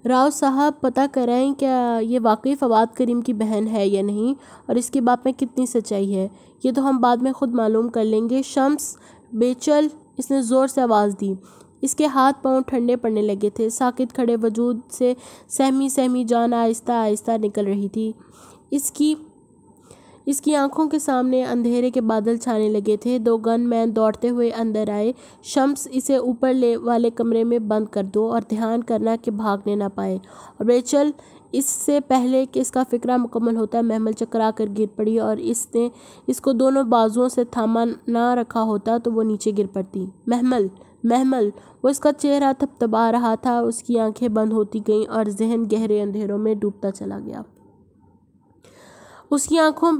راؤ صاحب پتہ کرائیں کیا یہ واقعی فواد کریم کی بہن ہے یا نہیں، اور اس کی بات میں کتنی سچائی ہے؟ یہ تو ہم بعد میں خود معلوم کر لیں گے۔ شمس، بیچل، اس نے زور سے آواز دی۔ اس کے ہاتھ پاؤں ٹھنڈے پڑنے لگے تھے۔ ساکت کھڑے وجود سے سہمی سہمی جان آہستہ آہستہ نکل رہی تھی۔ اس کی آنکھوں کے سامنے اندھیرے کے بادل چھانے لگے تھے۔ 2 گن مین دوڑتے ہوئے اندر آئے۔ شمس، اسے اوپر والے کمرے میں بند کر دو اور دھیان کرنا کہ بھاگنے نہ پائے۔ اور بیچل، اس سے پہلے کہ اس کا فقرہ مکمل ہوتا محمل چکرا کر گر پڑی، اور اس نے اس کو دونوں بازوؤں سے تھاما نہ رکھا ہوتا تو وہ نیچے گر پڑتی۔ محمل، وہ اس کا چہرہ تھپتھپا رہا تھا۔ اس کی آنکھیں بند ہوتی گئیں اور ذہن گہرے اندھیروں میں ڈوبتا چلا گیا۔ اس کی آنکھوں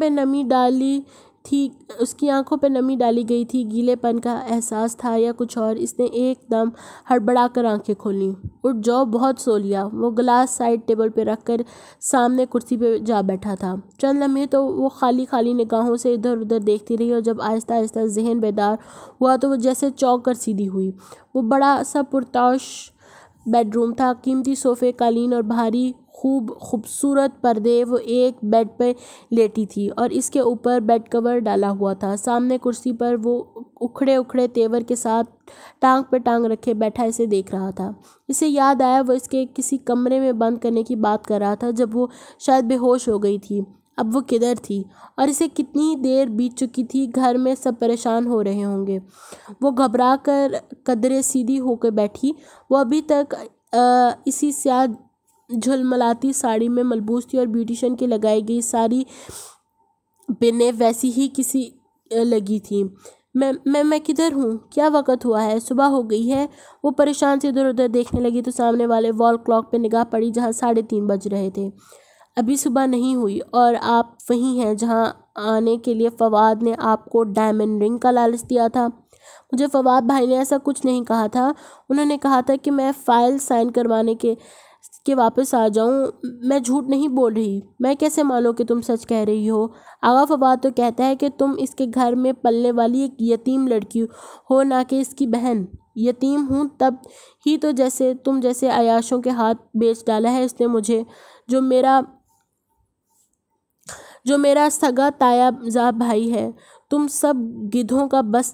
پہ نمی ڈالی گئی تھی۔ گیلے پن کا احساس تھا یا کچھ اور؟ اس نے ایک دم ہڑبڑا کر آنکھیں کھولیں۔ اٹھ جاؤ، بہت سو لیا۔ وہ گلاس سائڈ ٹیبل پہ رکھ کر سامنے کرسی پہ جا بیٹھا تھا۔ چند لمحے تو وہ خالی نگاہوں سے ادھر ادھر دیکھتی رہی، اور جب آہستہ آہستہ ذہن بیدار ہوا تو وہ جیسے چونک کر سیدھی ہوئی۔ وہ بڑا سا پرتوش بیڈ روم تھا۔ قیمتی صوفے، قالین اور بھاری خوبصورت پردے۔ وہ ایک بیڈ پہ لیٹی تھی اور اس کے اوپر بیڈ کور ڈالا ہوا تھا۔ سامنے کرسی پر وہ اکھڑے تیور کے ساتھ ٹانگ پہ ٹانگ رکھے بیٹھا اسے دیکھ رہا تھا۔ اسے یاد آیا وہ اس کے کسی کمرے میں بند کرنے کی بات کر رہا تھا جب وہ شاید بے ہوش ہو گئی تھی۔ اب وہ کدھر تھی اور اسے کتنی دیر بیت چکی تھی؟ گھر میں سب پریشان ہو رہے ہوں گے۔ وہ گھبرا کر قدرے سیدھی ہو کے بیٹھی۔ وہ ابھی تک اسی سیاہ جھلملاتی ساڑی میں ملبوس تھی اور بیوٹیشین کی لگائی گئی ساری پنیں ویسی ہی کسی لگی تھی۔ میں کدھر ہوں؟ کیا وقت ہوا ہے؟ صبح ہو گئی ہے؟ وہ پریشان سے ادھر ادھر دیکھنے لگی تو سامنے والے وال کلاک پہ نگاہ پڑی جہاں 3:30 بج رہے تھے۔ ابھی صبح نہیں ہوئی اور آپ وہیں ہیں جہاں آنے کے لیے فواد نے آپ کو ڈائمنڈ رنگ کا لالچ دیا تھا۔ مجھے فواد بھائی نے ایسا کچھ نہیں کہا تھا۔ انہوں نے کہا تھا کہ میں فائل سائن کروانے کے واپس آ جاؤں۔ میں جھوٹ نہیں بول رہی۔ میں کیسے مانوں کہ تم سچ کہہ رہی ہو؟ آغا فواد تو کہتا ہے کہ تم اس کے گھر میں پلنے والی ایک یتیم لڑکی ہو، نہ کہ اس کی بہن۔ یتیم ہوں تب ہی تو جیسے تم جیسے عیاشوں کے ہاتھ بیچ ڈالا ہے اس نے مجھے، جو میرا سگا تایا زا بھائی ہے۔ تم سب گدھوں کا بس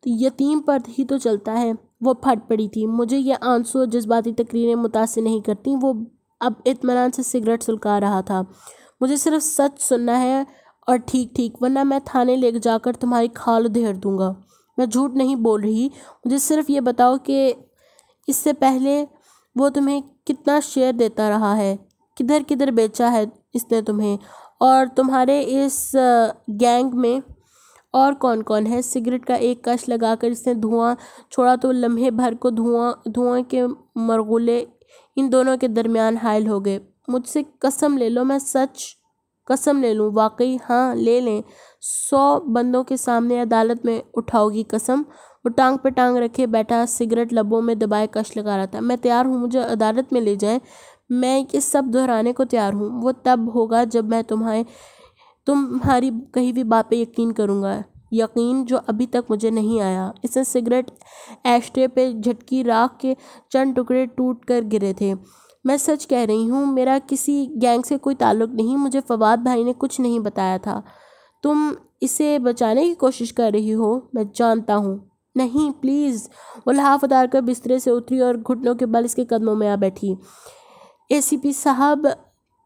یتیم پر ہی تو چلتا ہے۔ وہ پھٹ پڑی تھی۔ مجھے یہ آنسو اور جذباتی تقریریں متاثر نہیں کرتی۔ وہ اب اطمینان سے سگریٹ سلکا رہا تھا۔ مجھے صرف سچ سننا ہے اور ٹھیک ورنہ میں تھانے لے جا کر تمہاری کھال ادھیڑ دوں گا۔ میں جھوٹ نہیں بول رہی۔ مجھے صرف یہ بتاؤ کہ اس سے پہلے وہ تمہیں کتنا شیئر دیتا رہا ہے؟ کدھر بیچا ہے اس نے تمہیں؟ اور تمہارے اس گینگ میں اور کون ہے؟ سگریٹ کا ایک کش لگا کر اس نے دھواں چھوڑا تو لمحے بھر کو دھواں کے مرغلے ان دونوں کے درمیان حائل ہو گئے۔ مجھ سے قسم لے لو، میں سچ قسم لے لوں۔ واقعی؟ ہاں لے لیں۔ 100 بندوں کے سامنے عدالت میں اٹھاؤ گی قسم؟ وہ ٹانگ پہ ٹانگ رکھے بیٹھا سگریٹ لبوں میں دبائے کش لگا رہا تھا۔ میں تیار ہوں، مجھے عدالت میں لے جائیں، میں یہ سب دہرانے کو تیار ہوں۔ وہ تب ہوگا جب میں تمہاری کہی ہوئی بات پہ یقین کروں گا، یقین جو ابھی تک مجھے نہیں آیا۔ اس نے سگریٹ ایش ٹرے پہ جھٹکی، راکھ کے چند ٹکڑے ٹوٹ کر گرے تھے۔ میں سچ کہہ رہی ہوں، میرا کسی گینگ سے کوئی تعلق نہیں۔ مجھے فواد بھائی نے کچھ نہیں بتایا تھا۔ تم اسے بچانے کی کوشش کر رہی ہو، میں جانتا ہوں۔ نہیں پلیز۔ وہ لحاف اتار کر بسترے سے اتری اور گھٹنوں کے بل اس کے قدموں میں آ بیٹھی۔ اے سی پی صاحب،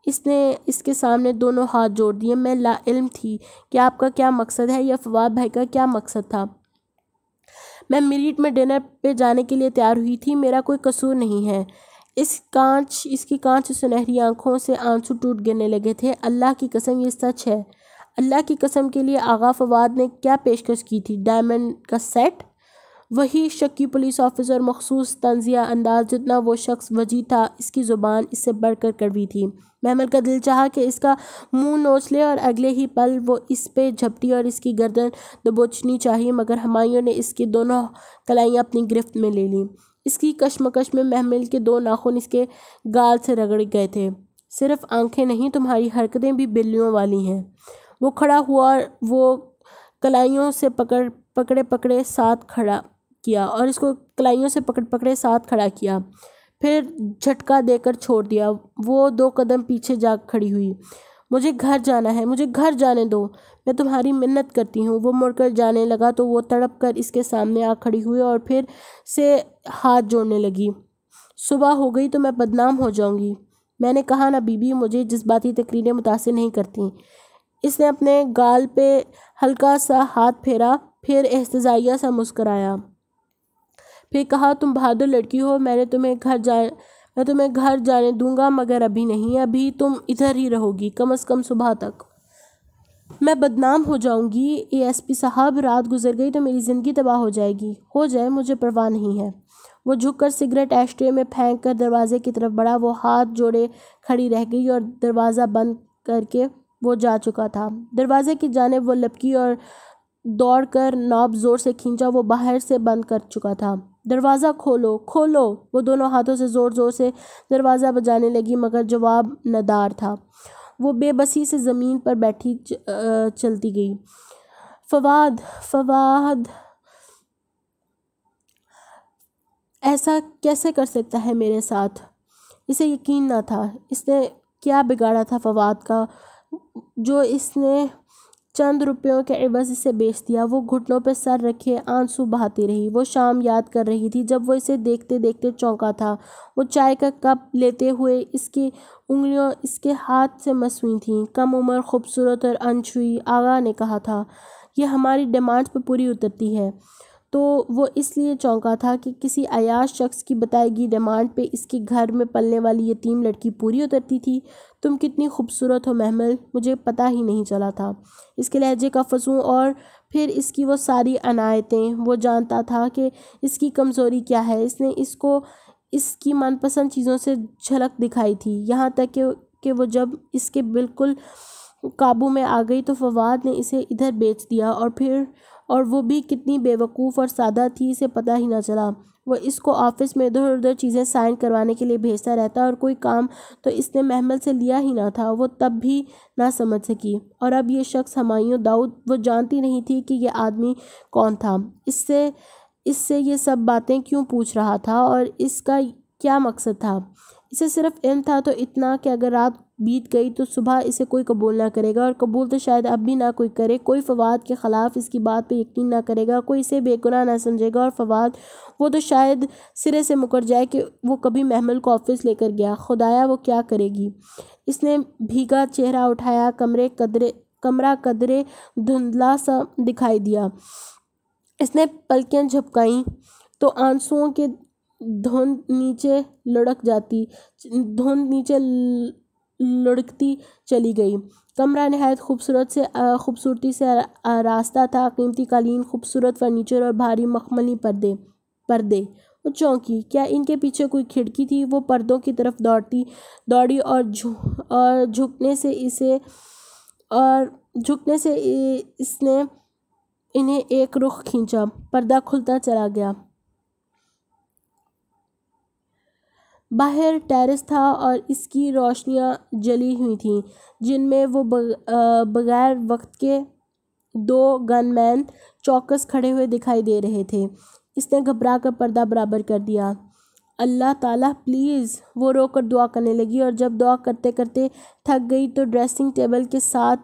اس نے اس کے سامنے دونوں ہاتھ جوڑ دیے۔ میں لا علم تھی کہ آپ کا کیا مقصد ہے یا فواد بھائی کا کیا مقصد تھا۔ میں میریٹ میں ڈنر پہ جانے کے لیے تیار ہوئی تھی، میرا کوئی قصور نہیں ہے۔ اس کی کانچ سنہری آنکھوں سے آنسو ٹوٹ گرنے لگے تھے۔ اللہ کی قسم یہ سچ ہے؟ اللہ کی قسم کے لیے آغا فواد نے کیا پیشکش کی تھی؟ ڈائمنڈ کا سیٹ؟ وہی شکی پولیس آفیسر، مخصوص طنزیہ انداز۔ جتنا وہ شخص وجیح تھا، اس کی زبان اس سے بڑھ کر کڑوی تھی۔ محمل کا دل چاہا کہ اس کا منہ نوچ لے اور اگلے ہی پل وہ اس پہ جھپٹی اور اس کی گردن دبوچنی چاہی، مگر ہمایوں نے اس کی دونوں کلائیاں اپنی گرفت میں لے لیں۔ اس کی کشمکش میں محمل کے 2 ناخن اس کے گال سے رگڑ گئے تھے۔ صرف آنکھیں نہیں، تمہاری حرکتیں بھی بلیوں والی ہیں۔ وہ کھڑا ہوا اور وہ کلائیوں سے پکڑے ساتھ کھڑا کیا۔ پھر جھٹکا دے کر چھوڑ دیا۔ وہ 2 قدم پیچھے جا کھڑی ہوئی۔ مجھے گھر جانا ہے، مجھے گھر جانے دو، میں تمہاری منت کرتی ہوں۔ وہ مڑ کر جانے لگا تو وہ تڑپ کر اس کے سامنے آ کھڑی ہوئی اور پھر سے ہاتھ جوڑنے لگی۔ صبح ہو گئی تو میں بدنام ہو جاؤں گی۔ میں نے کہا نا بی بی، مجھے جذباتی تقریریں متاثر نہیں کرتیں۔ اس نے اپنے گال پہ ہلکا سا ہاتھ پھیرا، پھر احتجاجیہ سا مسکرایا، پھر کہا تم بہادر لڑکی ہو، میں تمہیں گھر جانے دوں گا، مگر ابھی نہیں، ابھی تم ادھر ہی رہو گی، کم از کم صبح تک۔ میں بدنام ہو جاؤں گی اے ایس پی صاحب، رات گزر گئی تو میری زندگی تباہ ہو جائے گی۔ ہو جائے، مجھے پرواہ نہیں ہے۔ وہ جھک کر سگریٹ ایش ٹرے میں پھینک کر دروازے کی طرف بڑھا۔ وہ ہاتھ جوڑے کھڑی رہ گئی اور دروازہ بند کر کے وہ جا چکا تھا۔ دروازے کی جانب وہ لپکی اور دوڑ کر نوب زور سے کھینچا۔ وہ باہر سے بند کر چکا تھا۔ دروازہ کھولو، کھولو! وہ دونوں ہاتھوں سے زور زور سے دروازہ بجانے لگی، مگر جواب ندار تھا۔ وہ بے بسی سے زمین پر بیٹھی چلتی گئی۔ فواد، فواد ایسا کیسے کر سکتا ہے میرے ساتھ؟ اسے یقین نہ تھا۔ اس نے کیا بگاڑا تھا فواد کا جو اس نے چند روپیوں کے عوض اسے بیچ دیا؟ وہ گھٹنوں پہ سر رکھے آنسو بہاتی رہی۔ وہ شام یاد کر رہی تھی جب وہ اسے دیکھتے دیکھتے چونکا تھا۔ وہ چائے کا کپ لیتے ہوئے اس کی انگلیاں اس کے ہاتھ سے مس ہوئی تھیں۔ کم عمر، خوبصورت اور انچھوئی، آغا نے کہا تھا یہ ہماری ڈیمانڈز پہ پوری اترتی ہے۔ تو وہ اس لیے چونکا تھا کہ کسی عیاش شخص کی بتائی گئی ڈیمانڈ پہ اس کے گھر میں پلنے والی یتیم لڑکی پوری اترتی تھی۔ تم کتنی خوبصورت ہو محمل، مجھے پتہ ہی نہیں چلا تھا۔ اس کے لہجے کا فصوں اور پھر اس کی وہ ساری عنایتیں۔ وہ جانتا تھا کہ اس کی کمزوری کیا ہے۔ اس نے اس کو اس کی من پسند چیزوں سے جھلک دکھائی تھی، یہاں تک کہ وہ جب اس کے بالکل قابو میں آ گئی تو فواد نے اسے ادھر بیچ دیا، اور وہ بھی کتنی بے وقوف اور سادہ تھی، اسے پتہ ہی نہ چلا۔ وہ اس کو آفس میں ادھر ادھر چیزیں سائن کروانے کے لیے بھیجتا رہتا، اور کوئی کام تو اس نے محمل سے لیا ہی نہ تھا۔ وہ تب بھی نہ سمجھ سکی، اور اب یہ شخص ہمایوں داؤد، وہ جانتی نہیں تھی کہ یہ آدمی کون تھا، اس سے یہ سب باتیں کیوں پوچھ رہا تھا، اور اس کا کیا مقصد تھا۔ اسے صرف علم تھا تو اتنا کہ اگر رات بیت گئی تو صبح اسے کوئی قبول نہ کرے گا، اور قبول تو شاید اب بھی نہ کوئی کرے۔ کوئی فواد کے خلاف اس کی بات پہ یقین نہ کرے گا، کوئی اسے بے گناہ نہ سمجھے گا، اور فواد وہ تو شاید سرے سے مکر جائے کہ وہ کبھی محمل کو آفس لے کر گیا۔ خدایا وہ کیا کرے گی؟ اس نے بھیگا چہرہ اٹھایا، کمرہ قدرے دھندلا سا دکھائی دیا۔ اس نے پلکیں جھپکائیں تو آنسوؤں کی دھند نیچے لڑکتی چلی گئی۔ کمرہ نہایت خوبصورتی سے آراستہ تھا، قیمتی قالین، خوبصورت فرنیچر اور بھاری مخملی پردے۔ وہ چونکی، کیا ان کے پیچھے کوئی کھڑکی تھی؟ وہ پردوں کی طرف دوڑی اور جھکنے سے اس نے انہیں ایک رخ کھینچا۔ پردہ کھلتا چلا گیا۔ باہر ٹیرس تھا اور اس کی روشنیاں جلی ہوئی تھیں، جن میں وہ بغیر وقت کے 2 گن مین چوکس کھڑے ہوئے دکھائی دے رہے تھے۔ اس نے گھبرا کر پردہ برابر کر دیا۔ اللہ تعالیٰ پلیز! وہ رو کر دعا کرنے لگی، اور جب دعا کرتے کرتے تھک گئی تو ڈریسنگ ٹیبل کے ساتھ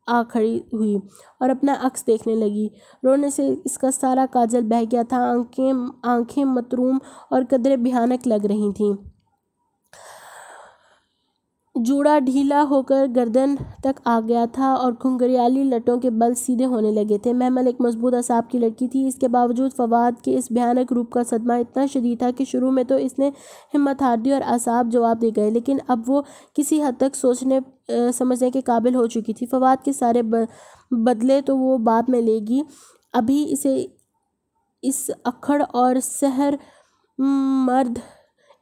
آ کھڑی ہوئی اور اپنا عکس دیکھنے لگی۔ رونے سے اس کا سارا کاجل بہہ گیا تھا، آنکھیں متروم اور قدرے بھیانک لگ رہی تھیں۔ جوڑا ڈھیلا ہو کر گردن تک آ گیا تھا اور گھنگریالی لٹوں کے بل سیدھے ہونے لگے تھے۔ محمل ایک مضبوط اعصاب کی لڑکی تھی، اس کے باوجود فواد کے اس بھیانک روپ کا صدمہ اتنا شدید تھا کہ شروع میں تو اس نے ہمت ہار دی اور اعصاب جواب دے گئے، لیکن اب وہ کسی حد تک سوچنے سمجھنے کے قابل ہو چکی تھی۔ فواد کے سارے بدلے تو وہ بعد میں لے گی، ابھی اسے اس اکھڑ اور سحر مرد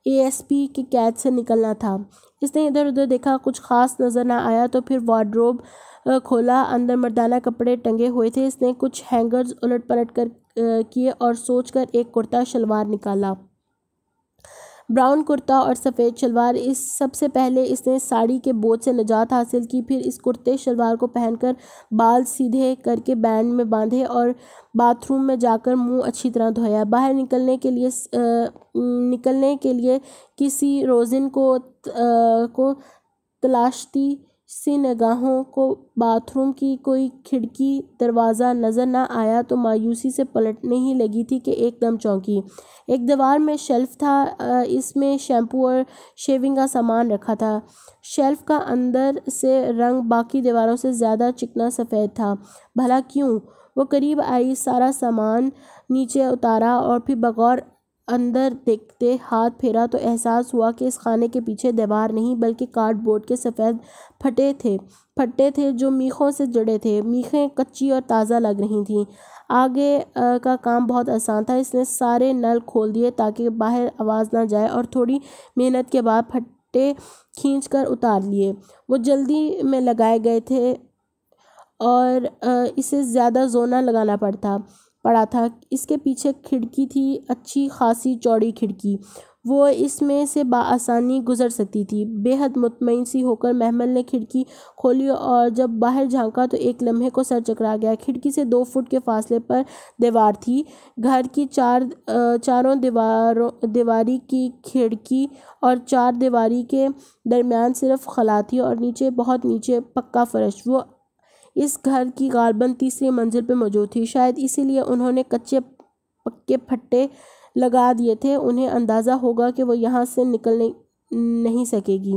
اے ایس پی کے قید سے نکلنا تھا۔ اس نے ادھر ادھر دیکھا، کچھ خاص نظر نہ آیا تو پھر وارڈروب کھولا۔ اندر مردانہ کپڑے ٹنگے ہوئے تھے۔ اس نے کچھ ہینگرز الٹ پلٹ کیے اور سوچ کر ایک کرتا شلوار نکالا۔ براؤن کرتا اور سفید شلوار، سب سے پہلے اس نے ساڑی کے بوجھ سے نجات حاصل کی، پھر اس کرتے شلوار کو پہن کر بال سیدھے کر کے بینڈ میں باندھے اور باتھ روم میں جا کر منہ اچھی طرح دھویا۔ باہر نکلنے کے لیے کسی روزن کو تلاشتی سی نگاہوں کو باتھ روم کی کوئی کھڑکی دروازہ نظر نہ آیا تو مایوسی سے پلٹنے ہی لگی تھی کہ ایک دم چونکی۔ ایک دیوار میں شیلف تھا، اس میں شیمپو اور شیونگ کا سامان رکھا تھا۔ شیلف کا اندر سے رنگ باقی دیواروں سے زیادہ چکنا سفید تھا۔ بھلا کیوں؟ وہ قریب آئی، سارا سامان نیچے اتارا اور پھر بغور اندر دیکھتے ہاتھ پھیرا تو احساس ہوا کہ اس خانے کے پیچھے دیوار نہیں بلکہ کارڈ بورڈ کے سفید پھٹے تھے جو میخوں سے جڑے تھے۔ میخیں کچی اور تازہ لگ رہی تھیں۔ آگے کا کام بہت آسان تھا۔ اس نے سارے نل کھول دیے تاکہ باہر آواز نہ جائے اور تھوڑی محنت کے بعد پھٹے کھینچ کر اتار لیے۔ وہ جلدی میں لگائے گئے تھے اور اسے زیادہ زور نہ لگانا پڑا تھا۔ اس کے پیچھے کھڑکی تھی، اچھی خاصی چوڑی کھڑکی۔ وہ اس میں سے بآسانی گزر سکتی تھی۔ بے حد مطمئن سی ہو کر محمل نے کھڑکی کھولی اور جب باہر جھانکا تو ایک لمحے کو سر چکرا گیا۔ کھڑکی سے 2 فٹ کے فاصلے پر دیوار تھی۔ گھر کی چاروں دیواری کی کھڑکی اور 4 دیواری کے درمیان صرف خلا تھی اور نیچے، بہت نیچے، پکا فرش۔ وہ اس گھر کی غالباً 3ری منزل پہ موجود تھی، شاید اسی لیے انہوں نے کچے پکے پھٹے لگا دیے تھے۔ انہیں اندازہ ہوگا کہ وہ یہاں سے نکل نہیں سکے گی۔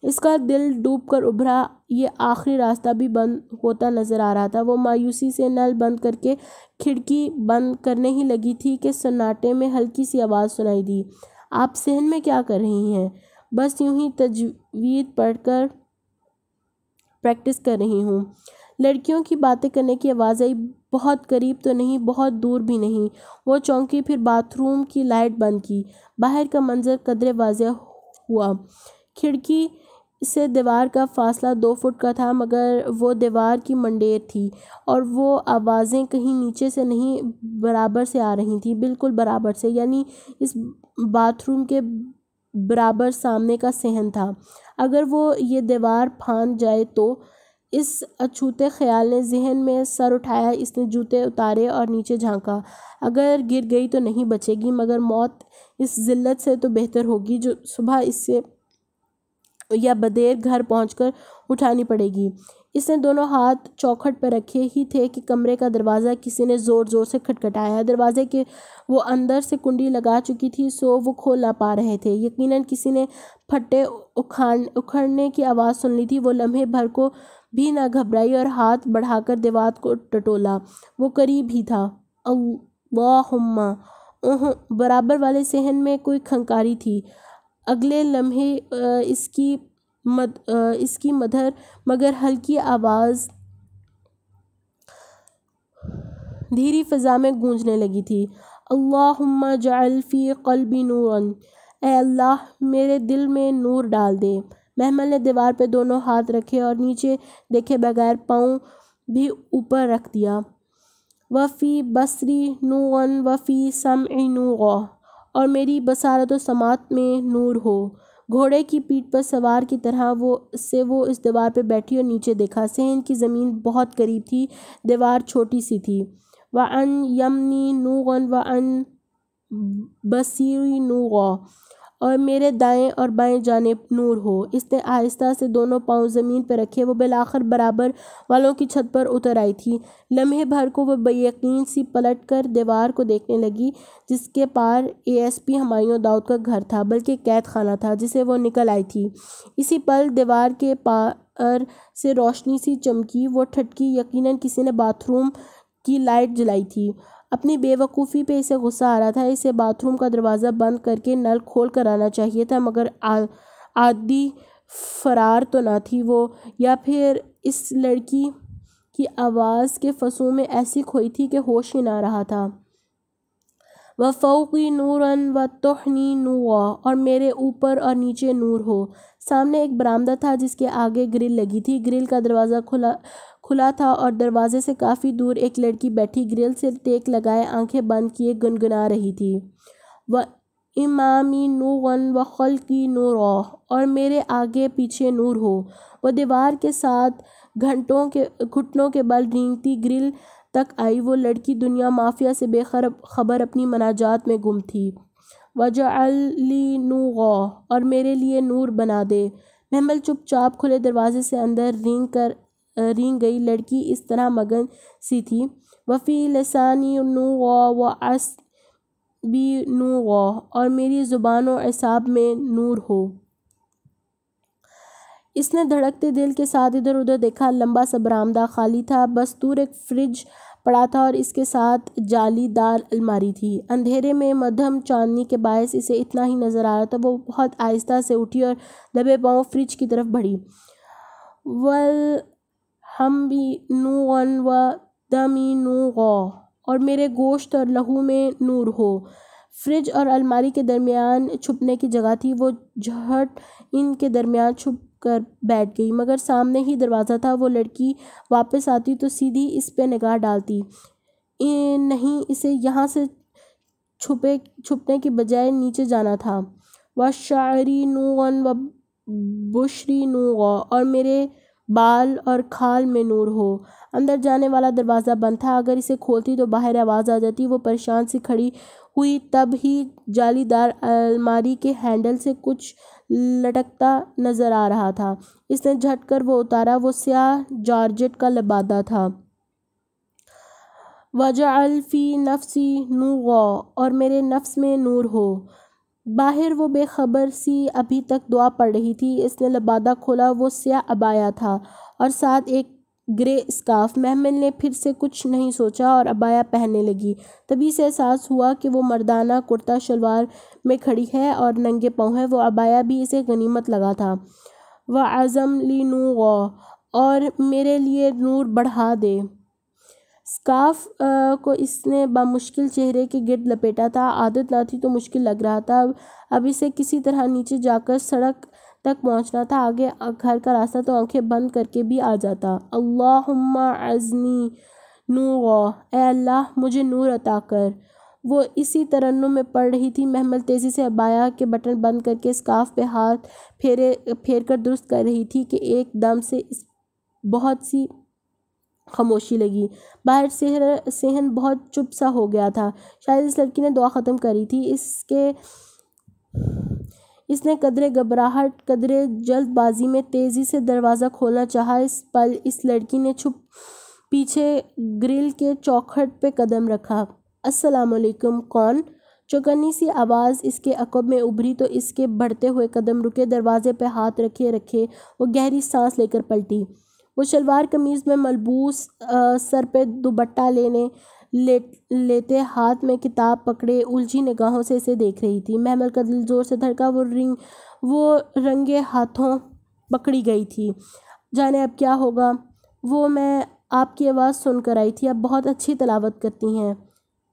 اس کا دل ڈوب کر ابھرا۔ یہ آخری راستہ بھی بند ہوتا نظر آ رہا تھا۔ وہ مایوسی سے نل بند کر کے کھڑکی بند کرنے ہی لگی تھی کہ سناٹے میں ہلکی سی آواز سنائی دی۔ آپ صحن میں کیا کر رہی ہیں؟ بس یوں ہی تجوید پڑھ کر پریکٹس کر رہی ہوں۔ لڑکیوں کی باتیں کرنے کی آواز آئی، بہت قریب تو نہیں، بہت دور بھی نہیں۔ وہ چونکی، پھر باتھ روم کی لائٹ بند کی۔ باہر کا منظر قدرے واضح ہوا۔ کھڑکی سے دیوار کا فاصلہ 2 فٹ کا تھا، مگر وہ دیوار کی منڈیر تھی اور وہ آوازیں کہیں نیچے سے نہیں، برابر سے آ رہی تھیں، بالکل برابر سے، یعنی اس باتھ روم کے برابر سامنے کا صحن تھا۔ اگر وہ یہ دیوار پھاند جائے تو؟ اس اچھوتے خیال نے ذہن میں سر اٹھایا۔ اس نے جوتے اتارے اور نیچے جھانکا۔ اگر گر گئی تو نہیں بچے گی، مگر موت اس ذلت سے تو بہتر ہوگی جو صبح اس سے یا بدیر گھر پہنچ کر اٹھانی پڑے گی۔ اس نے دونوں ہاتھ چوکھٹ پر رکھے ہی تھے کہ کمرے کا دروازہ کسی نے زور زور سے کھٹکھٹایا۔ دروازے کے وہ اندر سے کنڈی لگا چکی تھی، سو وہ کھول نہ پا رہے تھے۔ یقیناً کسی نے پھٹے اکھڑنے کی آواز سن لی تھی۔ وہ لمحے بھر کو بھی نہ گھبرائی اور ہاتھ بڑھا کر دیوار کو ٹٹولا۔ وہ قریب ہی تھا۔ اللہم! برابر والے صحن میں کوئی کھنکاری تھی۔ اگلے لمحے اس کی مدھر مگر ہلکی آواز دھیری فضا میں گونجنے لگی تھی۔ اللہم اجعل فی قلبی نورا! اے اللہ، میرے دل میں نور ڈال دے۔ محمل نے دیوار پہ دونوں ہاتھ رکھے اور نیچے دیکھے بغیر پاؤں بھی اوپر رکھ دیا۔ وفی بصری نورا وفی سمعی نورا! اور میری بصارت و سماعت میں نور ہو۔ گھوڑے کی پیٹھ پر سوار کی طرح وہ اس دیوار پہ بیٹھی اور نیچے دیکھا۔ صحن کی زمین بہت قریب تھی، دیوار چھوٹی سی تھی۔ وعن یمنی نورا وعن بصیری نورا! اور میرے دائیں اور بائیں جانب نور ہو۔ اس نے آہستہ سے دونوں پاؤں زمین پہ رکھے۔ وہ بالآخر برابر والوں کی چھت پر اتر آئی تھی۔ لمحے بھر کو وہ بے یقین سی پلٹ کر دیوار کو دیکھنے لگی، جس کے پار ASP ہمایوں داؤد کا گھر تھا، بلکہ قید خانہ تھا جسے وہ نکل آئی تھی۔ اسی پل دیوار کے پار سے روشنی سی چمکی۔ وہ ٹھٹکی، یقیناً کسی نے باتھ روم کی لائٹ جلائی تھی۔ اپنی بے وقوفی پہ اسے غصہ آ رہا تھا۔ اسے باتھ روم کا دروازہ بند کر کے نل کھول کر آنا چاہیے تھا، مگر عادی فرار تو نہ تھی وہ، یا پھر اس لڑکی کی آواز کے فصوں میں ایسی کھوئی تھی کہ ہوش ہی نہ رہا تھا۔ وَفَوْقِي نُورًا وَتَحْتِي نُورًا! اور میرے اوپر اور نیچے نور ہو۔ سامنے ایک برآمدہ تھا جس کے آگے گرل لگی تھی۔ گرل کا دروازہ کھلا تھا اور دروازے سے کافی دور ایک لڑکی بیٹھی گرل سے ٹیک لگائے آنکھیں بند کیے گنگنا رہی تھی۔ امامی نورن و خلقی نورا، اور میرے آگے پیچھے نور ہو۔ وہ دیوار کے ساتھ گھٹنوں کے بل رینگتی گرل تک آئی۔ وہ لڑکی دنیا مافیا سے بے خبر اپنی مناجات میں گم تھی۔ وَجَعَلْ لِي نُورًا، اور میرے لیے نور بنا دے۔ محمل چپ چاپ کھلے دروازے سے اندر رینگ گئی۔ لڑکی اس طرح مگن سی تھی، وَفِي لِسَانِي نُورًا وَعَصْبِي نُورًا، اور میری زبان و اعصاب میں نور ہو۔ اس نے دھڑکتے دل کے ساتھ ادھر ادھر دیکھا۔ لمبا سا برآمدہ خالی تھا، بس دور ایک فریج پڑا تھا اور اس کے ساتھ جالی دار الماری تھی۔ اندھیرے میں مدھم چاندنی کے باعث اسے اتنا ہی نظر آ رہا تھا۔ وہ بہت آہستہ سے اٹھی اور دبے پاؤں فریج کی طرف بڑھی۔ وَالْحَمْبِ نُورًا وَدَمِ نُورًا، اور میرے گوشت اور لہو میں نور ہو۔ فریج اور الماری کے درمیان چھپنے کی جگہ تھی۔ وہ جھٹ ان کے درمیان چھپ کر بیٹھ گئی، مگر سامنے ہی دروازہ تھا۔ وہ لڑکی واپس آتی تو سیدھی اس پہ نگاہ ڈالتی، نہیں اسے یہاں سے چھپنے کی بجائے نیچے جانا تھا۔ وَشَعْرِي نُورًا وَبُشْرِي نُورًا، اور میرے بال اور کھال میں نور ہو۔ اندر جانے والا دروازہ بند تھا، اگر اسے کھولتی تو باہر آواز آ جاتی۔ وہ پریشان سی کھڑی ہوئی، تب ہی جالی دار الماری کے ہینڈل سے کچھ لٹکتا نظر آ رہا تھا۔ اس نے جھٹ کر وہ اتارا، وہ سیاہ جارجٹ کا لبادہ تھا۔ وَجَعَلْ فِي نَفْسِي نُورًا، اور میرے نفس میں نور ہو۔ باہر وہ بے خبر سی ابھی تک دعا پڑھ رہی تھی۔ اس نے لبادہ کھولا، وہ سیاہ عبایا تھا اور ساتھ ایک گرے اسکارف۔ محمل نے پھر سے کچھ نہیں سوچا اور عبایا پہننے لگی۔ تبھی سے احساس ہوا کہ وہ مردانہ کرتا شلوار میں کھڑی ہے اور ننگے پاؤں ہے۔ وہ عبایا بھی اسے غنیمت لگا تھا۔ وَعَظَمْ لِي نُورًا، اور میرے لیے نور بڑھا دے۔ اسکارف کو اس نے بمشکل چہرے کے گرد لپیٹا تھا۔ عادت نہ تھی تو مشکل لگ رہا تھا۔ اب اسے کسی طرح نیچے جا کر سڑک تک پہنچنا تھا، آگے گھر کا راستہ تو آنکھیں بند کر کے بھی آ جاتا۔ اللہم اعزنی نورا، اے اللہ مجھے نور عطا کر۔ وہ اسی ترنم میں پڑھ رہی تھی۔ محمل تیزی سے عبایا کے بٹن بند کر کے اسکارف پہ ہاتھ پھیر کر درست کر رہی تھی کہ ایک دم سے بہت سی خاموشی لگی۔ باہر صحن بہت چپ سا ہو گیا تھا۔ شاید اس لڑکی نے دعا ختم کری تھی۔ اس نے قدرے گھبراہٹ قدرے جلد بازی میں تیزی سے دروازہ کھولنا چاہا۔ اس پل اس لڑکی نے چھپ پیچھے گرل کے چوکھٹ پہ قدم رکھا۔ السلام علیکم، کون؟ چوکنی سی آواز اس کے عقب میں ابھری تو اس کے بڑھتے ہوئے قدم رکے۔ دروازے پہ ہاتھ رکھے وہ گہری سانس لے کر پلٹی۔ وہ شلوار قمیض میں ملبوس، سر پہ دوپٹہ لیتے ہاتھ میں کتاب پکڑے الجھی نگاہوں سے اسے دیکھ رہی تھی۔ محمل کا دل زور سے دھڑکا۔ وہ رنگے ہاتھوں پکڑی گئی تھی۔ جانے اب کیا ہوگا؟ میں آپ کی آواز سن کر آئی تھی، آپ بہت اچھی تلاوت کرتی ہیں۔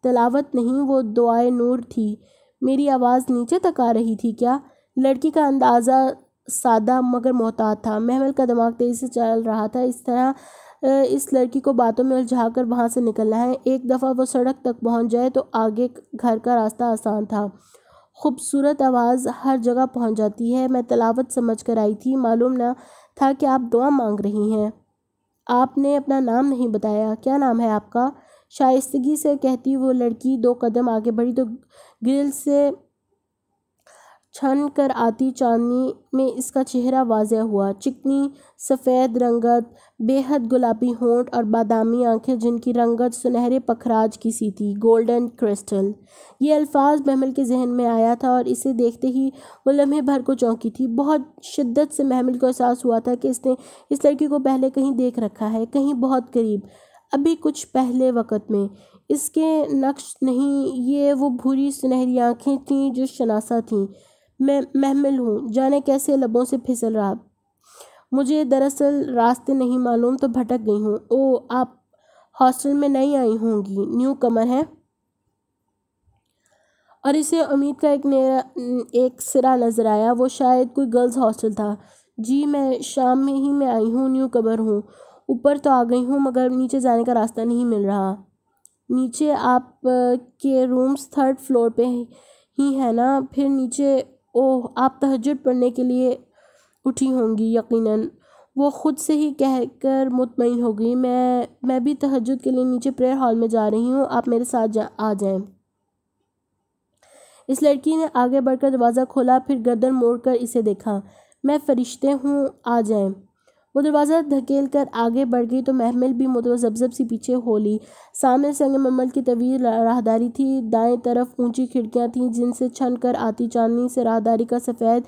تلاوت نہیں، وہ دعائے نور تھی۔ میری آواز نیچے تک آ رہی تھی کیا؟ لڑکی کا اندازہ سادہ مگر محتاط تھا۔ محمل کا دماغ تیزی سے چل رہا تھا، اس طرح اس لڑکی کو باتوں میں الجھا کر وہاں سے نکلنا ہے۔ ایک دفعہ وہ سڑک تک پہنچ جائے تو آگے گھر کا راستہ آسان تھا۔ خوبصورت آواز ہر جگہ پہنچ جاتی ہے۔ میں تلاوت سمجھ کر آئی تھی، معلوم نہ تھا کہ آپ دعا مانگ رہی ہیں۔ آپ نے اپنا نام نہیں بتایا، کیا نام ہے آپ کا؟ شائستگی سے کہتی وہ لڑکی 2 قدم آگے بڑھی تو گرل سے چھن کر آتی چاندنی میں اس کا چہرہ واضح ہوا۔ چکنی سفید رنگت، بے حد گلابی ہونٹ اور بادامی آنکھیں جن کی رنگت سنہرے پکھراج کی سی تھی، گولڈن کرسٹل۔ یہ الفاظ محمل کے ذہن میں آیا تھا اور اسے دیکھتے ہی وہ لمحے بھر کو چونکی تھی۔ بہت شدت سے محمل کو احساس ہوا تھا کہ اس نے اس لڑکی کو پہلے کہیں دیکھ رکھا ہے، کہیں بہت قریب، ابھی کچھ پہلے وقت میں۔ اس کے نقش نہیں، یہ وہ بھوری سنہری آنکھیں تھیں جو شناسا تھیں۔ میں محمل ہوں، جانے کیسے لبوں سے پھسل رہا۔ مجھے دراصل راستے نہیں معلوم تو بھٹک گئی ہوں۔ اوہ، آپ ہاسٹل میں نئی آئی ہوں گی، نیو کمر ہیں؟ اور اسے امید کا ایک سرا نظر آیا۔ وہ شاید کوئی گرلز ہاسٹل تھا۔ جی میں شام میں ہی آئی ہوں، نیو کمر ہوں۔ اوپر تو آ گئی ہوں مگر نیچے جانے کا راستہ نہیں مل رہا۔ نیچے آپ کے رومز 3rd فلور پہ ہی ہے نا؟ پھر نیچے اوہ آپ تہجد پڑھنے کے لیے اٹھی ہوں گی یقیناً۔ وہ خود سے ہی کہہ کر مطمئن ہو گئی، میں بھی تہجد کے لیے نیچے پریئر ہال میں جا رہی ہوں، آپ میرے ساتھ آ جائیں۔ اس لڑکی نے آگے بڑھ کر دروازہ کھولا، پھر گردن موڑ کر اسے دیکھا۔ میں فرشتے ہوں، آ جائیں۔ وہ دروازہ دھکیل کر آگے بڑھ گئی تو محمل بھی متذبذب سی پیچھے ہو لی۔ سامنے سنگ مرمر کی طویل راہداری تھی، دائیں طرف اونچی کھڑکیاں تھیں جن سے چھن کر آتی چاندنی سے راہداری کا سفید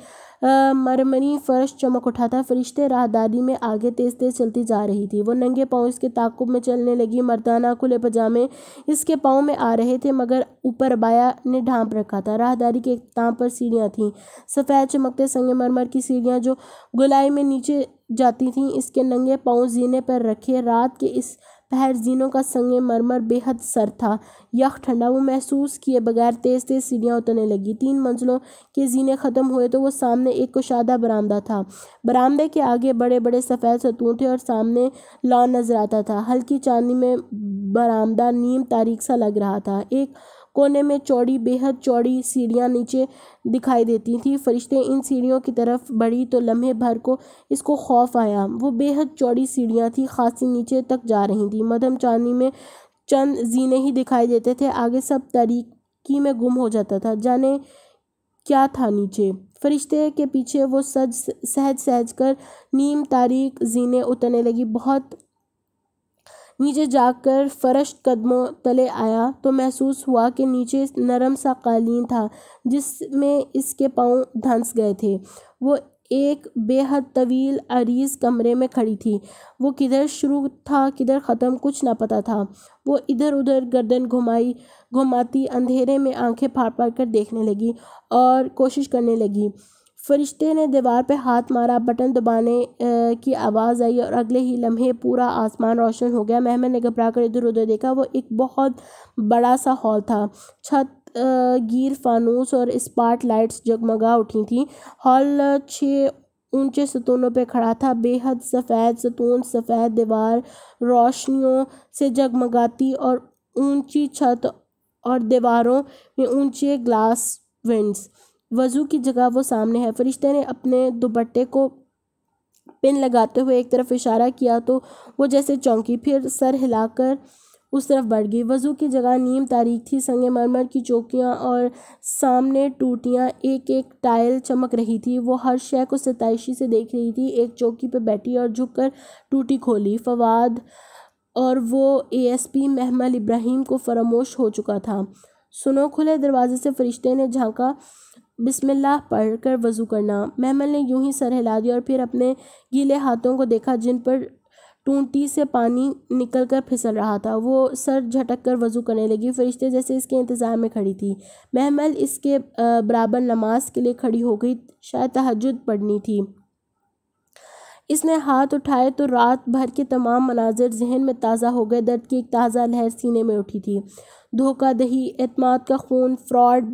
مرمری فرش چمک اٹھا تھا۔ فرشتے راہداری میں آگے تیز تیز چلتی جا رہی تھی، وہ ننگے پاؤں اس کے تعاقب میں چلنے لگی۔ مردانہ کھلے پاجامے اس کے پاؤں میں آ رہے تھے مگر اوپر عبایا نے ڈھانپ رکھا تھا۔ راہداری کے اختتام پر سیڑھیاں تھیں، سفید چمکتے سنگ مرمر کی سیڑھیاں جو گولائی میں نیچے جاتی تھیں۔ اس کے ننگے پاؤں زینے پر رکھے، رات کے اس پہر زینوں کا سنگ مرمر بے حد سرد تھا، یخ ٹھنڈا۔ وہ محسوس کیے بغیر تیز تیز سیڑھیاں اترنے لگی۔ 3 منزلوں کے زینے ختم ہوئے تو وہ سامنے ایک کشادہ برآمدہ تھا۔ برآمدے کے آگے بڑے بڑے سفید ستون تھے اور سامنے لان نظر آتا تھا۔ ہلکی چاندنی میں برآمدہ نیم تاریک سا لگ رہا تھا۔ ایک کونے میں چوڑی بے حد چوڑی سیڑھیاں نیچے دکھائی دیتی تھیں۔ فرشتے ان سیڑھیوں کی طرف بڑھی تو لمحے بھر کو اس کو خوف آیا۔ وہ بے حد چوڑی سیڑھیاں تھیں، خاصی نیچے تک جا رہی تھیں۔ مدھم چاندنی میں چند زینے ہی دکھائی دیتے تھے، آگے سب تاریکی میں گم ہو جاتا تھا، جانے کیا تھا نیچے۔ فرشتے کے پیچھے وہ سہج سہج کر نیم تاریک زینے اترنے لگی۔ بہت نیچے جا کر فرش قدموں تلے آیا تو محسوس ہوا کہ نیچے نرم سا قالین تھا جس میں اس کے پاؤں دھنس گئے تھے۔ وہ ایک بے حد طویل عریض کمرے میں کھڑی تھی۔ وہ کدھر شروع تھا کدھر ختم کچھ نہ پتہ تھا۔ وہ ادھر ادھر گردن گھماتی اندھیرے میں آنکھیں پھاڑ پھاڑ کر دیکھنے لگی اور کوشش کرنے لگی۔ فرشتے نے دیوار پہ ہاتھ مارا، بٹن دبانے کی آواز آئی اور اگلے ہی لمحے پورا آسمان روشن ہو گیا۔ محمل نے گھبرا کر ادھر ادھر دیکھا۔ وہ ایک بہت بڑا سا ہال تھا، چھت گیر فانوس اور اسپاٹ لائٹس جگمگا اٹھی تھیں۔ ہال 6 اونچے ستونوں پہ کھڑا تھا، بے حد سفید ستون، سفید دیوار روشنیوں سے جگمگاتی اور اونچی چھت اور دیواروں میں اونچے گلاس ونڈز۔ وضو کی جگہ وہ سامنے ہے۔ فرشتے نے اپنے دوپٹے کو پن لگاتے ہوئے ایک طرف اشارہ کیا تو وہ جیسے چونکی، پھر سر ہلا کر اس طرف بڑھ گئی۔ وضو کی جگہ نیم تاریک تھی، سنگ مرمر کی چوکیاں اور سامنے ٹوٹیاں، ایک ایک ٹائل چمک رہی تھی۔ وہ ہر شے کو ستائشی سے دیکھ رہی تھی۔ ایک چوکی پہ بیٹھی اور جھک کر ٹوٹی کھولی۔ فواد اور وہ ASP محمل ابراہیم کو فراموش ہو چکا تھا۔ سنو، کھلے دروازے سے فرشتے نے جھانکا۔ بسم اللہ پڑھ کر وضو کرنا۔ محمل نے یوں ہی سر ہلا دیا اور پھر اپنے گیلے ہاتھوں کو دیکھا جن پر ٹونٹی سے پانی نکل کر پھسل رہا تھا۔ وہ سر جھٹک کر وضو کرنے لگی۔ فرشتے جیسے اس کے انتظار میں کھڑی تھی۔ محمل اس کے برابر نماز کے لیے کھڑی ہو گئی، شاید تہجد پڑھنی تھی۔ اس نے ہاتھ اٹھائے تو رات بھر کے تمام مناظر ذہن میں تازہ ہو گئے۔ درد کی ایک تازہ لہر سینے میں اٹھی تھی۔ دھوکہ دہی، اعتماد کا خون، فراڈ،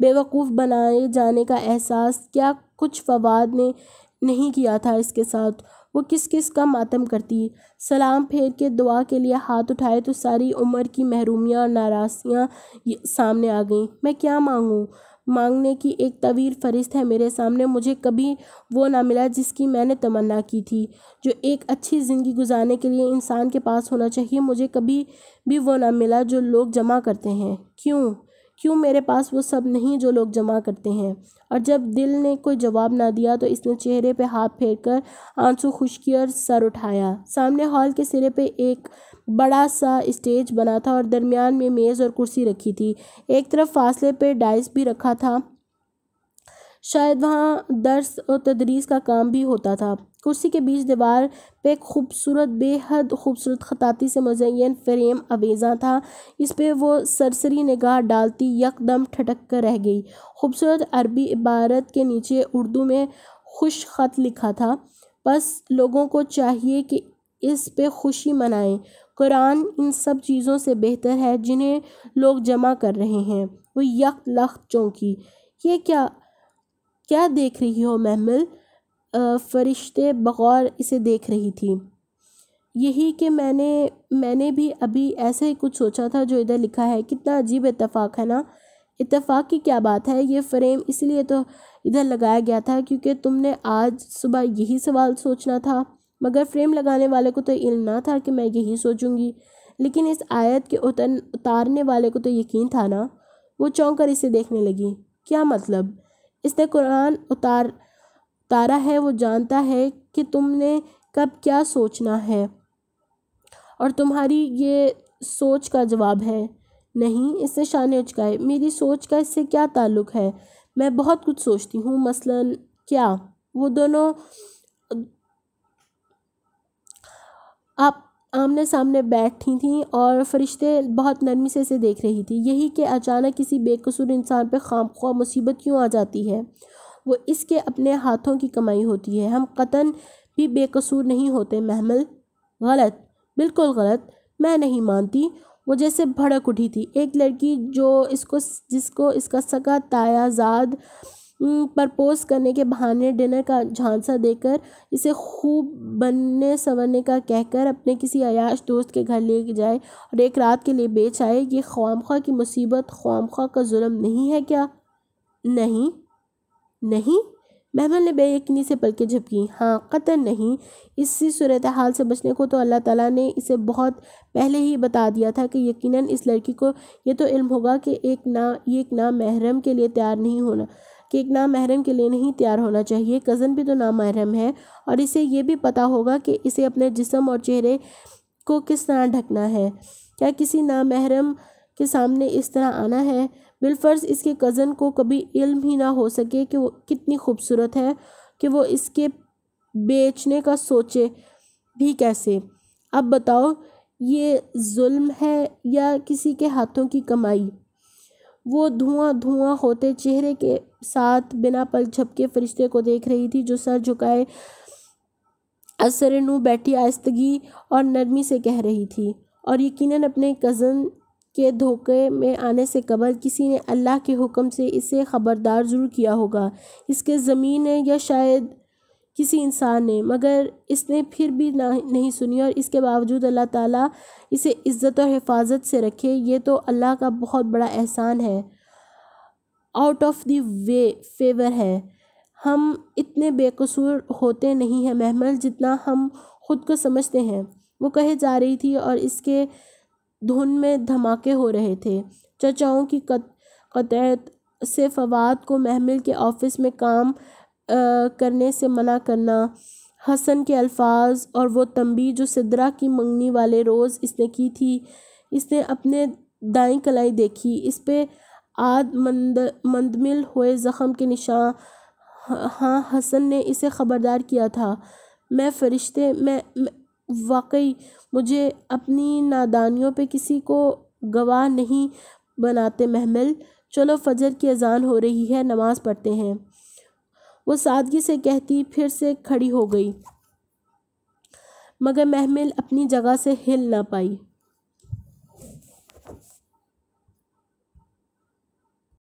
بے وقوف بنائے جانے کا احساس، کیا کچھ فواد نے نہیں کیا تھا اس کے ساتھ؟ وہ کس کس کا ماتم کرتی۔ سلام پھیر کے دعا کے لیے ہاتھ اٹھائے تو ساری عمر کی محرومیاں اور ناراسیاں سامنے آ گئیں۔ میں کیا مانگوں؟ مانگنے کی ایک طویل فہرست ہے میرے سامنے۔ مجھے کبھی وہ نہ ملا جس کی میں نے تمنا کی تھی، جو ایک اچھی زندگی گزارنے کے لیے انسان کے پاس ہونا چاہیے۔ مجھے کبھی بھی وہ نہ ملا جو لوگ جمع کرتے ہیں۔ کیوں میرے پاس وہ سب نہیں جو لوگ جمع کرتے ہیں؟ اور جب دل نے کوئی جواب نہ دیا تو اس نے چہرے پہ ہاتھ پھیر کر آنسو خشک کیے اور سر اٹھایا۔ سامنے ہال کے سرے پہ ایک بڑا سا اسٹیج بنا تھا اور درمیان میں میز اور کرسی رکھی تھی۔ ایک طرف فاصلے پہ ڈائس بھی رکھا تھا، شاید وہاں درس و تدریس کا کام بھی ہوتا تھا۔ کرسی کے بیچ دیوار پہ ایک خوبصورت، بے حد خوبصورت خطاطی سے مزین فریم آویزاں تھا۔ اس پہ وہ سرسری نگاہ ڈالتی یک دم ٹھٹک کر رہ گئی۔ خوبصورت عربی عبارت کے نیچے اردو میں خوش خط لکھا تھا، بس لوگوں کو چاہیے کہ اس پہ خوشی منائیں۔ قرآن ان سب چیزوں سے بہتر ہے جنہیں لوگ جمع کر رہے ہیں۔ وہ یک لخت چونکی۔ یہ کیا دیکھ رہی ہو محمل؟ فرشتے بغور اسے دیکھ رہی تھی۔ یہی کہ میں نے بھی ابھی ایسا ہی کچھ سوچا تھا جو ادھر لکھا ہے۔ کتنا عجیب اتفاق ہے نا؟ اتفاق کی کیا بات ہے، یہ فریم اس لیے تو ادھر لگایا گیا تھا کیونکہ تم نے آج صبح یہی سوال سوچنا تھا، مگر فریم لگانے والے کو تو علم نہ تھا کہ میں یہی سوچوں گی، لیکن اس آیت کے اتارنے والے کو تو یقین تھا نا۔ وہ چونک کر اسے دیکھنے لگی۔ کیا مطلب؟ اس نے قرآن اتارا ہے، وہ جانتا ہے کہ تم نے کب کیا سوچنا ہے اور تمہاری یہ سوچ کا جواب ہے۔ نہیں، اس نے شانے اچکائے، میری سوچ کا اس سے کیا تعلق ہے؟ میں بہت کچھ سوچتی ہوں، مثلاً کیا؟ وہ دونوں آمنے سامنے بیٹھی تھیں اور فرشتے بہت نرمی سے اسے دیکھ رہی تھی۔ یہی کہ اچانک کسی بے قصور انسان پہ خواہ مصیبت کیوں آ جاتی ہے؟ وہ اس کے اپنے ہاتھوں کی کمائی ہوتی ہے۔ ہم قطعاً بھی بے قصور نہیں ہوتے محمل۔ غلط، بالکل غلط، میں نہیں مانتی۔ وہ جیسے بھڑک اٹھی تھی۔ ایک لڑکی جس کو اس کا سگا تایا زاد پرپوز کرنے کے بہانے ڈنر کا جھانسا دے کر اسے خوب بننے سنورنے کا کہہ کر اپنے کسی عیاش دوست کے گھر لے جائے اور ایک رات کے لیے بیچ آئے، یہ خواہ کی مصیبت، خواہ کا ظلم نہیں ہے کیا؟ نہیں نہیں، محمل نے بے یقینی سے پلکیں جھپکیں۔ ہاں، قطعاً نہیں۔ اسی صورتحال سے بچنے کو تو اللہ تعالیٰ نے اسے بہت پہلے ہی بتا دیا تھا کہ یقیناً اس لڑکی کو یہ تو علم ہوگا کہ ایک نامحرم کے لیے نہیں تیار ہونا چاہیے۔ کزن بھی تو نامحرم ہے، اور اسے یہ بھی پتا ہوگا کہ اسے اپنے جسم اور چہرے کو کس طرح ڈھکنا ہے۔ کیا کسی نامحرم کے سامنے اس طرح آنا ہے؟ بالفرض اس کے کزن کو کبھی علم ہی نہ ہو سکے کہ وہ کتنی خوبصورت ہے، کہ وہ اس کے بیچنے کا سوچے بھی کیسے؟ اب بتاؤ، یہ ظلم ہے یا کسی کے ہاتھوں کی کمائی؟ وہ دھواں ہوتے چہرے کے ساتھ بنا پلک جھپکے فرشتے کو دیکھ رہی تھی، جو سر جھکائے اثر نو بیٹھی آہستگی اور نرمی سے کہہ رہی تھی، اور یقیناً اپنے کزن کے دھوکے میں آنے سے قبل کسی نے اللہ کے حکم سے اسے خبردار ضرور کیا ہوگا، اس کے ضمیر نے یا شاید کسی انسان نے، مگر اس نے پھر بھی نہیں سنی، اور اس کے باوجود اللہ تعالیٰ اسے عزت اور حفاظت سے رکھے۔ یہ تو اللہ کا بہت بڑا احسان ہے، out of the way favour ہے۔ ہم اتنے بے قصور ہوتے نہیں ہیں محمل جتنا ہم خود کو سمجھتے ہیں، وہ کہے جا رہی تھی، اور اس کے دھن میں دھماکے ہو رہے تھے۔ چچاؤں کی قطعیت سے فواد کو محمل کے آفس میں کام کرنے سے منع کرنا، حسن کے الفاظ اور وہ تنبیہ جو سدرہ کی منگنی والے روز اس نے کی تھی، اس نے اپنے دائیں کلائی دیکھی، اس پہ آدھ مندمل ہوئے زخم کے نشان۔ ہاں، حسن نے اسے خبردار کیا تھا۔ میں واقعی مجھے اپنی نادانیوں پہ کسی کو گواہ نہیں بناتے محمل۔ چلو، فجر کی اذان ہو رہی ہے، نماز پڑھتے ہیں، وہ سادگی سے کہتی پھر سے کھڑی ہو گئی، مگر محمل اپنی جگہ سے ہل نہ پائی۔